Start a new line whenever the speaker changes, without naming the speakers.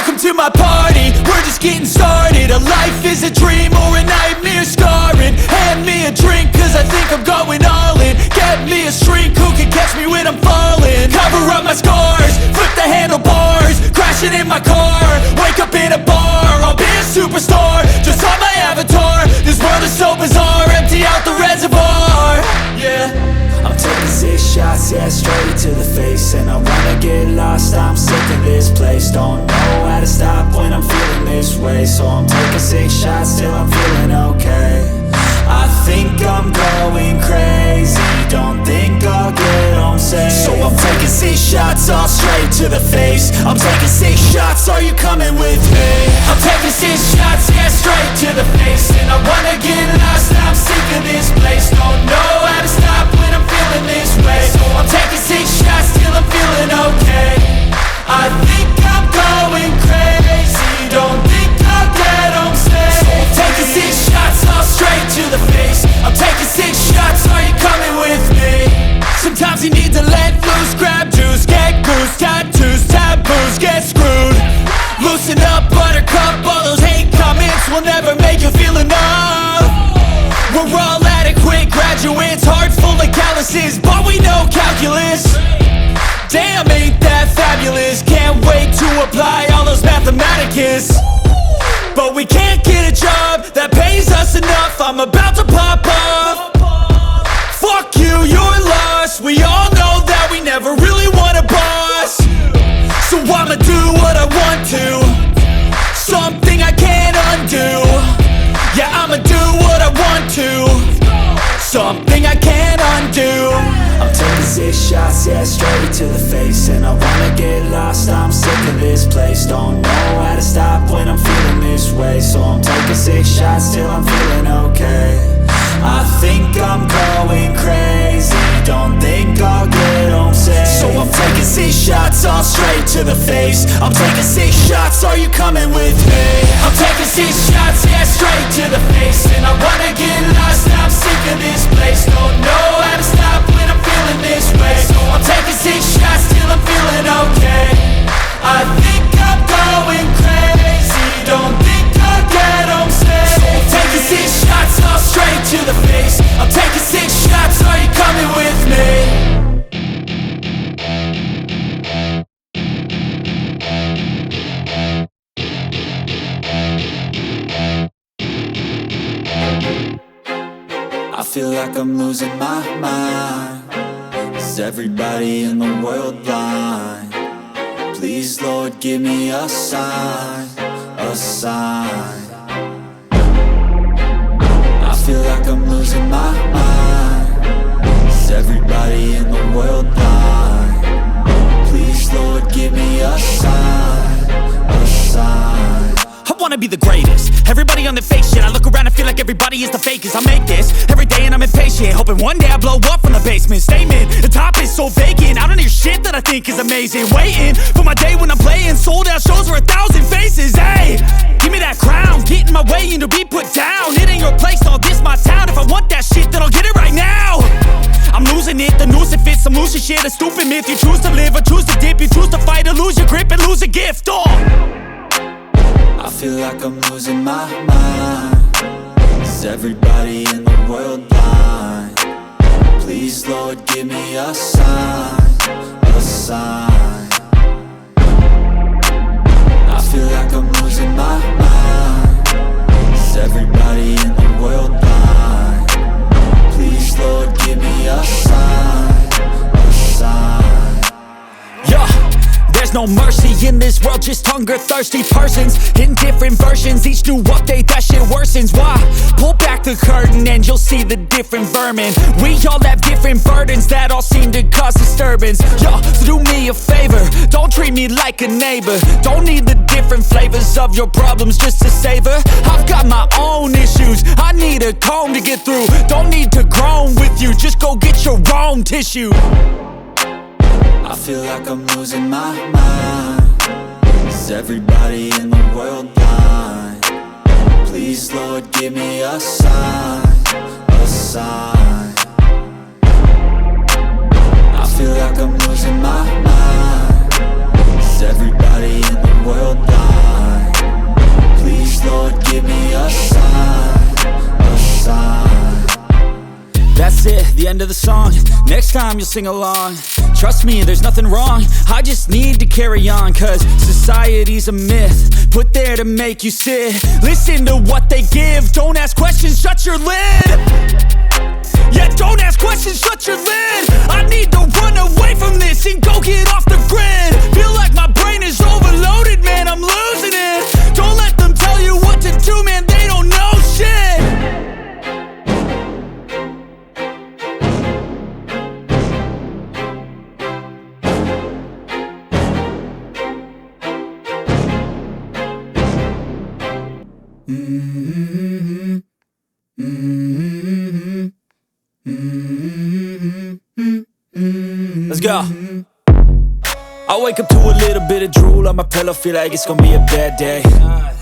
Welcome to my party, we're just getting started. A life is a dream or a nightmare scarring. Hand me a drink cause I think I'm going all in. Get me a shrink who can catch me when I'm falling. Cover up my scars, flip the handlebars. Crashing in my car, wake up in a bar. I'll be a superstar, just on my avatar. This world is so bizarre, empty out the reservoir. Yeah,
I'm taking 6 shots, yeah, straight to the face. And I wanna get lost, I'm sick of this place. Don't know how to stop when I'm feeling this way. So I'm taking 6 shots till I'm feeling okay. I think I'm going crazy, don't think I'll get home safe. So I'm taking 6 shots, all straight to the face. I'm taking 6 shots, are you coming with me?
I'm taking 6 shots, yeah, straight to the face. And I wanna get lost, I'm sick of this place. Don't know how to stop when I'm feeling this way. So I'm taking 6 shots till I'm feeling okay. I think I'm going crazy, don't think I'll get home safe. So I'm taking 6 shots, all straight to the face. I'm taking 6 shots, are you coming with me? Sometimes you need to let loose, grab juice, get goose, tattoos, taboos, get screwed. Loosen up, buttercup, all those hate comments will never make you feel enough. We're all adequate graduates, heart full of calluses, but we know calculus. Damn, ain't that fabulous? Can't wait to apply all those mathematicus. But we can't get a job that pays us enough. I'm about to pop off. Fuck you, you're lost. We all know that we never really want a boss. So I'ma do what I want to, something I can't undo. Yeah, I'ma do what I want to, something I can't undo.
I'm taking 6 shots, yeah, straight to the face. And I wanna get lost, I'm sick of this place. Don't know how to stop when I'm feeling this way. So I'm taking 6 shots till I'm feeling okay. I think I'm going crazy, don't think I'll get home safe. So I'm taking 6 shots, all straight to the face. I'm taking 6 shots, are you coming with me?
I'm taking 6 shots, yeah, straight to the face. And I wanna get lost, I'm sick of this place. Don't know how to stop when I'm feeling this way. So I'm taking 6 shots till I'm feeling okay. I think I'm going crazy, don't think I'll get home safe. So I'm taking 6 shots, all straight to the face. I'm taking 6 shots, are you coming with me?
I feel like I'm losing my mind. Is everybody in the world blind? Please, Lord, give me a sign, a sign. I feel like I'm losing my mind. Is everybody in the world blind? Please, Lord, give me a sign, a sign.
I wanna be the greatest. Everybody on the fake shit. I look around and feel like everybody is the fakest. I make this every day and I'm impatient, hoping one day I blow up from the basement. Statement, the top is so vacant. I don't hear shit that I think is amazing. Waiting for my day when I'm playing sold out shows for 1,000 faces. Hey, give me that crown, get in my way and to be put down. It ain't your place, no, this my town. If I want that shit, then I'll get it right now. I'm losing it, the noose it fits. Some losing shit, a stupid myth. You choose to live or choose to dip. You choose to fight or lose your grip and lose a gift.
I feel like I'm losing my mind. Is everybody in the world blind? Please, Lord, give me a sign, a sign. I feel like I'm losing my mind. Is everybody in the world blind? Please, Lord, give me a sign, a sign.
Yeah. There's no mercy in this world, just hunger-thirsty persons in different versions. Each new update, that shit worsens. Why? Pull back the curtain and you'll see the different vermin. We all have different burdens that all seem to cause disturbance. Yo, so do me a favor, don't treat me like a neighbor. Don't need the different flavors of your problems just to savor. I've got my own issues, I need a comb to get through. Don't need to groan with you, just go get your own tissue.
I feel like I'm losing my mind. Is everybody in the world blind? Please, Lord, give me a sign, a sign. I feel like I'm losing my mind. Is everybody in the world blind? end of the song. Next time you'll sing along. Trust me, there's nothing wrong. I just need to carry on, cause society's a myth put there to make you sit. Listen to what they give. Don't ask questions, shut your lid. Yeah, don't ask questions, shut your lid. I need to run away from this and go get off the grid. Feel like my brain is overloaded, man, I'm losing it. Don't let them tell you what to do, man, they don't know shit. Let's go. I wake up to a little bit of drool on my pillow, feel like it's gonna be a bad day.